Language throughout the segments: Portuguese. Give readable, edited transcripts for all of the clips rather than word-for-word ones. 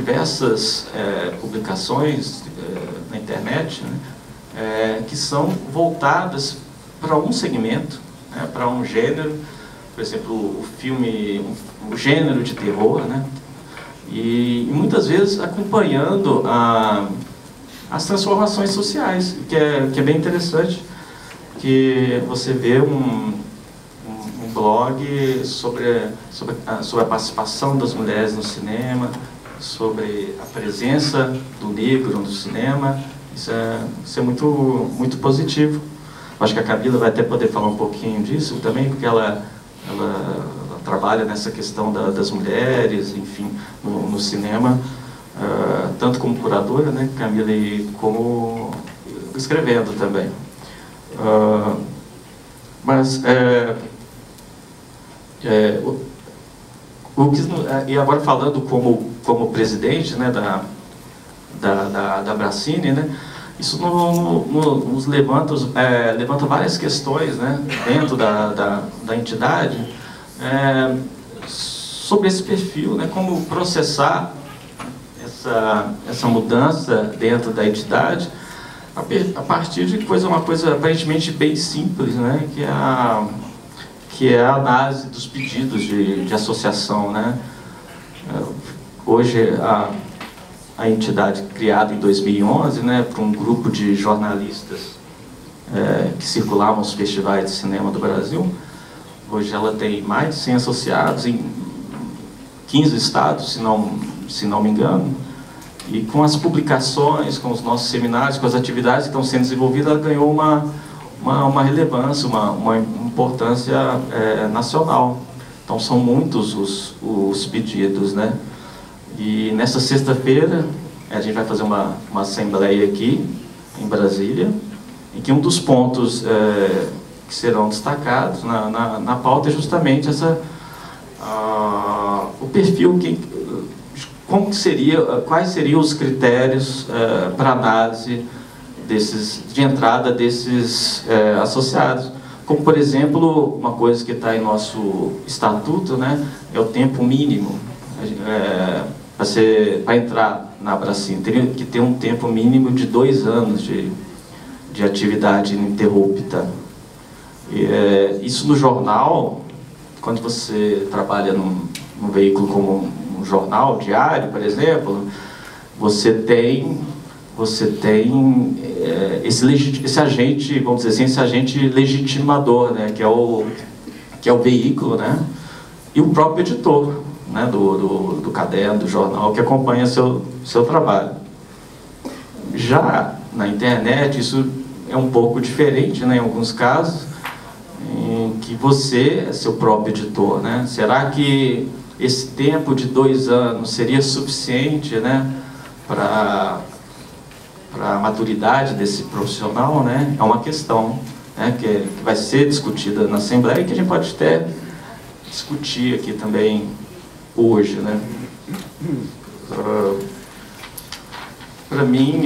diversas publicações na internet, né, que são voltadas para um segmento, né, para um gênero, por exemplo, o filme, o gênero de terror, né, e muitas vezes acompanhando as transformações sociais, que é bem interessante, que você vê um blog sobre a participação das mulheres no cinema, sobre a presença do negro no cinema. Isso é muito positivo. Acho que a Camila vai até poder falar um pouquinho disso também, porque ela trabalha nessa questão das mulheres, enfim, no cinema, tanto como curadora, né, Camila, e como escrevendo também. E agora falando como presidente, né, da Brasília, né, isso nos levanta várias questões, né, dentro da entidade, sobre esse perfil, né, como processar essa mudança dentro da entidade a partir de uma coisa aparentemente bem simples, né, que é a análise dos pedidos de associação, né. Hoje a entidade criada em 2011, né, por um grupo de jornalistas que circulavam os festivais de cinema do Brasil, hoje ela tem mais de 100 associados em 15 estados, se não me engano, e com as publicações, com os nossos seminários, com as atividades que estão sendo desenvolvidas, ela ganhou uma relevância, uma importância nacional. Então são muitos os pedidos, né? E nessa sexta-feira a gente vai fazer uma assembleia aqui em Brasília, em que um dos pontos que serão destacados na pauta é justamente o perfil, quais seriam os critérios para análise de entrada desses associados. Como, por exemplo, uma coisa que está em nosso estatuto, né, é o tempo mínimo. Para entrar na Brasília, teria que ter um tempo mínimo de 2 anos de atividade ininterrupta. Isso no jornal, quando você trabalha num veículo como um jornal diário, por exemplo, você tem esse agente, vamos dizer assim, esse agente legitimador, né, que é o veículo, né, e o próprio editor, né, do caderno, do jornal, que acompanha seu trabalho. Já na internet, isso é um pouco diferente, né, em alguns casos, em que você é seu próprio editor, né? Será que esse tempo de 2 anos seria suficiente, né, para a maturidade desse profissional, né? É uma questão, né, que vai ser discutida na Assembleia e que a gente pode até discutir aqui também hoje, né? Para mim,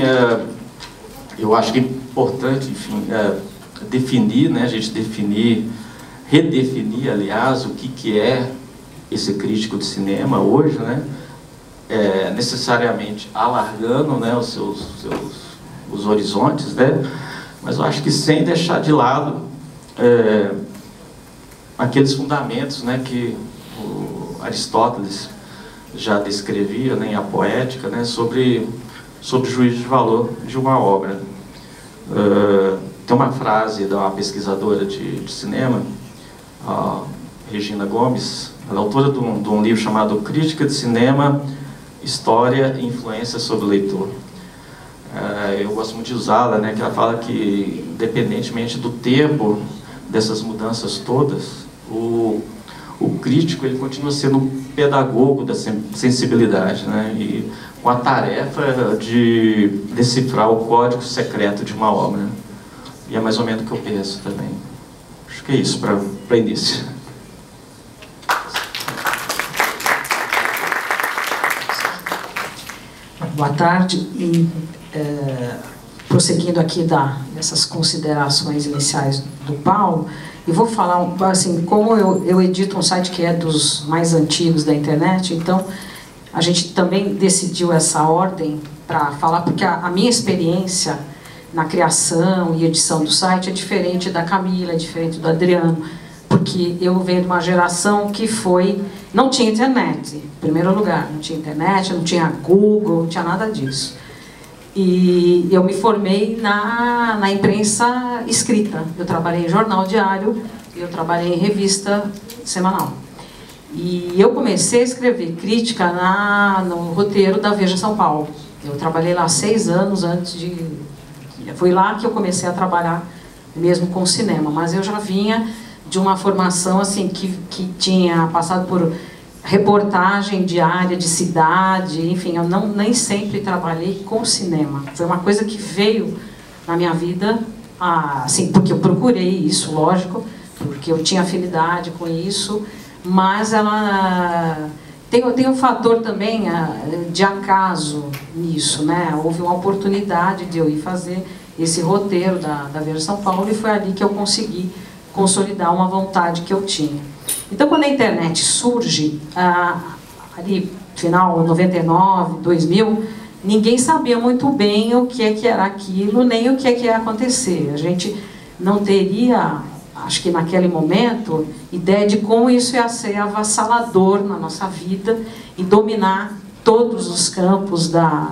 eu acho que é importante, enfim, definir, né, a gente redefinir, aliás, o que é esse crítico de cinema hoje, né? Necessariamente alargando, né, os horizontes, né? Mas eu acho que sem deixar de lado aqueles fundamentos, né, que o Aristóteles já descrevia, né, em A Poética, né, sobre o juízo de valor de uma obra. Tem uma frase de uma pesquisadora de cinema, Regina Gomes, ela é autora de um livro chamado Crítica de Cinema, História e Influência sobre o Leitor. Eu gosto muito de usá-la, né, que ela fala que, independentemente do tempo dessas mudanças todas, o crítico ele continua sendo um pedagogo da sensibilidade, né, e com a tarefa de decifrar o código secreto de uma obra. E é mais ou menos o que eu penso também. Acho que é isso para início. Boa tarde. E, prosseguindo aqui dessas considerações iniciais do Paulo, e vou falar, assim, como eu edito um site que é dos mais antigos da internet, então a gente também decidiu essa ordem para falar, porque a minha experiência na criação e edição do site é diferente da Camila, é diferente do Adriano, porque eu venho de uma geração que não tinha internet, em primeiro lugar, não tinha internet, não tinha Google, não tinha nada disso. E eu me formei na imprensa escrita. Eu trabalhei em jornal diário, eu trabalhei em revista semanal. E eu comecei a escrever crítica no roteiro da Veja São Paulo. Eu trabalhei lá 6 anos antes de... Foi lá que eu comecei a trabalhar mesmo com cinema, mas eu já vinha de uma formação assim que tinha passado por reportagem diária de cidade, enfim, eu nem sempre trabalhei com cinema. Foi uma coisa que veio na minha vida, assim, porque eu procurei isso, lógico, porque eu tinha afinidade com isso, mas ela tem um fator também de acaso nisso, né? Houve uma oportunidade de eu ir fazer esse roteiro da Veja São Paulo e foi ali que eu consegui consolidar uma vontade que eu tinha. Então, quando a internet surge, ali, final 99, 2000, ninguém sabia muito bem o que era aquilo, nem o que ia acontecer. A gente não teria, acho que naquele momento, ideia de como isso ia ser avassalador na nossa vida e dominar todos os campos da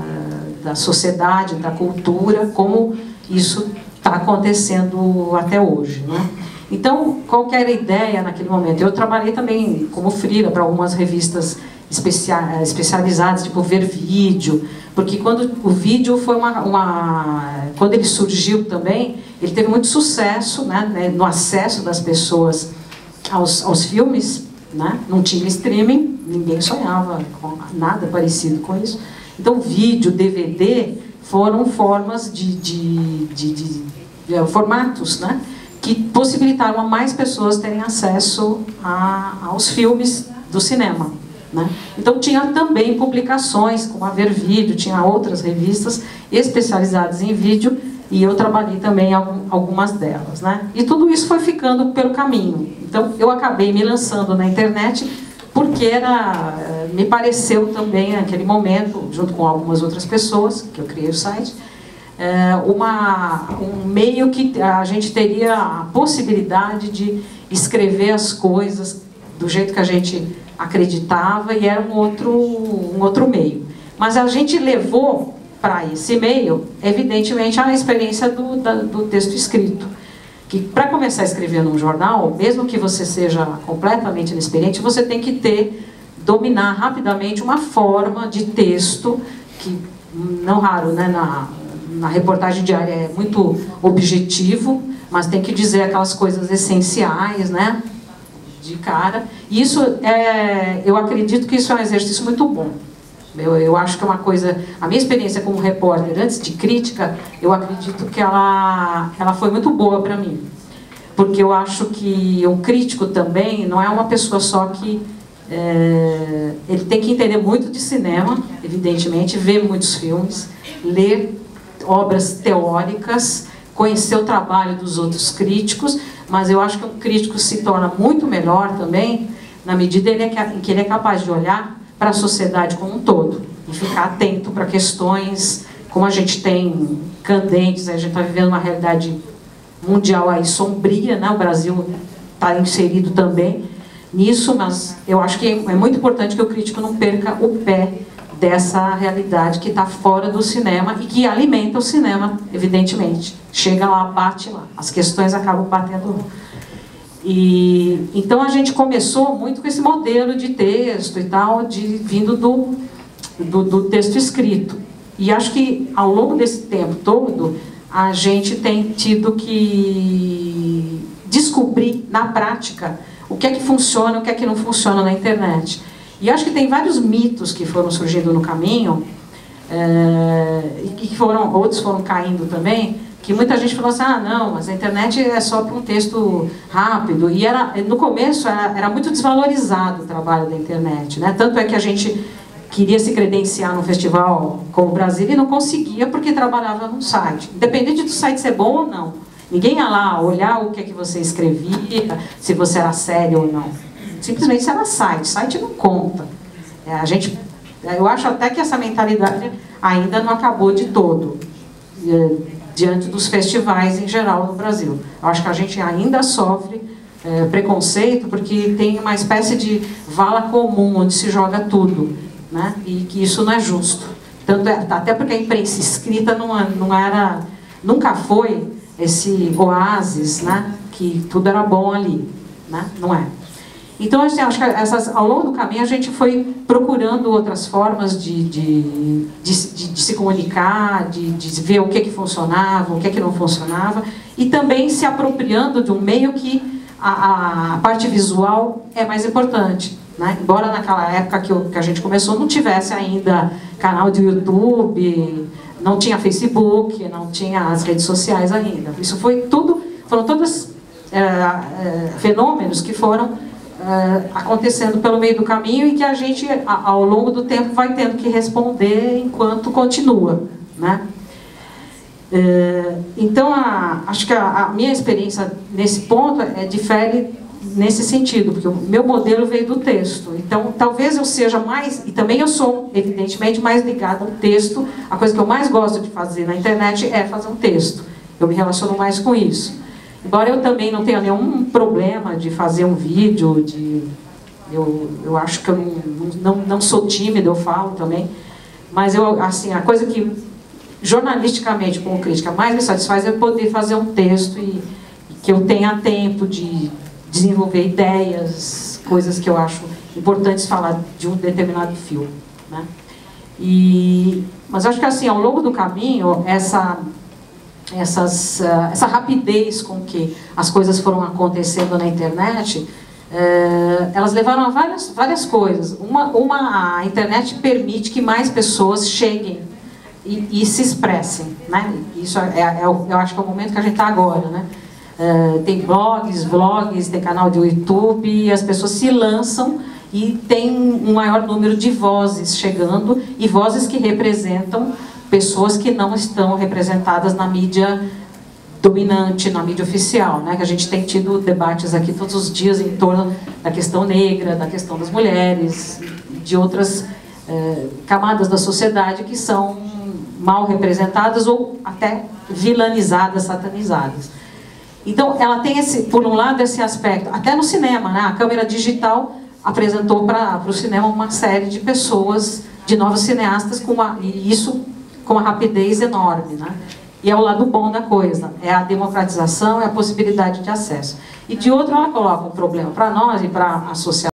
sociedade, da cultura, como isso está acontecendo até hoje, né? Então, qual que era a ideia naquele momento? Eu trabalhei também como freela para algumas revistas especializadas, tipo Ver Vídeo, porque quando o vídeo foi quando ele surgiu também, ele teve muito sucesso, né, no acesso das pessoas aos filmes, né? Não tinha streaming, ninguém sonhava com nada parecido com isso. Então, vídeo, DVD foram formas formatos, né, que possibilitaram a mais pessoas terem acesso aos filmes do cinema, né? Então tinha também publicações, como a Ver Vídeo, tinha outras revistas especializadas em vídeo, e eu trabalhei também em algumas delas, né? E tudo isso foi ficando pelo caminho. Então eu acabei me lançando na internet, porque me pareceu também naquele momento, junto com algumas outras pessoas, que eu criei o site, um meio que a gente teria a possibilidade de escrever as coisas do jeito que a gente acreditava, e era um outro meio. Mas a gente levou para esse meio, evidentemente, a experiência do texto escrito. Que para começar a escrever num jornal, mesmo que você seja completamente inexperiente, você tem que dominar rapidamente uma forma de texto que, não raro, né, na reportagem diária é muito objetivo, mas tem que dizer aquelas coisas essenciais, né, de cara. E isso eu acredito que isso é um exercício muito bom. Eu acho que é uma coisa... A minha experiência como repórter, antes de crítica, eu acredito que ela foi muito boa para mim. Porque eu acho que o crítico também não é uma pessoa só que... ele tem que entender muito de cinema, evidentemente, ver muitos filmes, ler obras teóricas, conhecer o trabalho dos outros críticos, mas eu acho que um crítico se torna muito melhor também na medida em que ele é capaz de olhar para a sociedade como um todo e ficar atento para questões como a gente tem candentes, a gente está vivendo uma realidade mundial aí sombria, né? O Brasil está inserido também nisso, mas eu acho que é muito importante que o crítico não perca o pé dessa realidade que está fora do cinema e que alimenta o cinema, evidentemente. Chega lá, bate lá, as questões acabam batendo lá. E então a gente começou muito com esse modelo de texto e tal, vindo do texto escrito. E acho que ao longo desse tempo todo, a gente tem tido que descobrir na prática o que é que funciona, o que é que não funciona na internet. E acho que tem vários mitos que foram surgindo no caminho, e que outros foram caindo também, que muita gente falou assim, não, mas a internet é só para um texto rápido. E no começo era muito desvalorizado o trabalho da internet, né? Tanto é que a gente queria se credenciar num festival como o Brasília e não conseguia porque trabalhava num site. Independente do site ser bom ou não. Ninguém ia lá olhar o que é que você escrevia, se você era sério ou não. Simplesmente se era site. Site não conta. A gente Eu acho até que essa mentalidade ainda não acabou de todo, diante dos festivais em geral no Brasil. Eu acho que a gente ainda sofre preconceito, porque tem uma espécie de vala comum, onde se joga tudo, né? E que isso não é justo. Tanto até porque a imprensa escrita nunca foi esse oásis, né? Que tudo era bom ali, né? Não é. Então, assim, acho que ao longo do caminho a gente foi procurando outras formas de se comunicar, de ver o que funcionava, o que não funcionava, e também se apropriando de um meio que a parte visual é mais importante, né? Embora naquela época que a gente começou não tivesse ainda canal de YouTube, não tinha Facebook, não tinha as redes sociais ainda. Isso foram todos fenômenos que foram acontecendo pelo meio do caminho e que a gente, ao longo do tempo, vai tendo que responder enquanto continua, né? Então, acho que a minha experiência nesse ponto difere nesse sentido, porque o meu modelo veio do texto. Então, talvez eu seja mais, e também eu sou, evidentemente, mais ligada ao texto. A coisa que eu mais gosto de fazer na internet é fazer um texto. Eu me relaciono mais com isso. Embora eu também não tenha nenhum problema de fazer um vídeo, eu acho que eu não sou tímida, eu falo também. Mas assim, a coisa que jornalisticamente, como crítica, mais me satisfaz é poder fazer um texto e que eu tenha tempo de desenvolver ideias, coisas que eu acho importantes falar de um determinado filme, né? Mas acho que assim, ao longo do caminho, essa rapidez com que as coisas foram acontecendo na internet, elas levaram a várias coisas. A internet permite que mais pessoas cheguem e se expressem, né? Isso eu acho que é o momento que a gente está agora, né? Tem vlogs, tem canal de YouTube, e as pessoas se lançam e tem um maior número de vozes chegando, e vozes que representam pessoas que não estão representadas na mídia dominante, na mídia oficial, né? Que a gente tem tido debates aqui todos os dias em torno da questão negra, da questão das mulheres, de outras camadas da sociedade que são mal representadas ou até vilanizadas, satanizadas. Então, ela tem, por um lado, esse aspecto, até no cinema, né? A câmera digital apresentou para o cinema uma série de pessoas, de novos cineastas, e isso com uma rapidez enorme, né? E é o lado bom da coisa, é a democratização, é a possibilidade de acesso. E de outro, ela coloca um problema para nós e para a sociedade.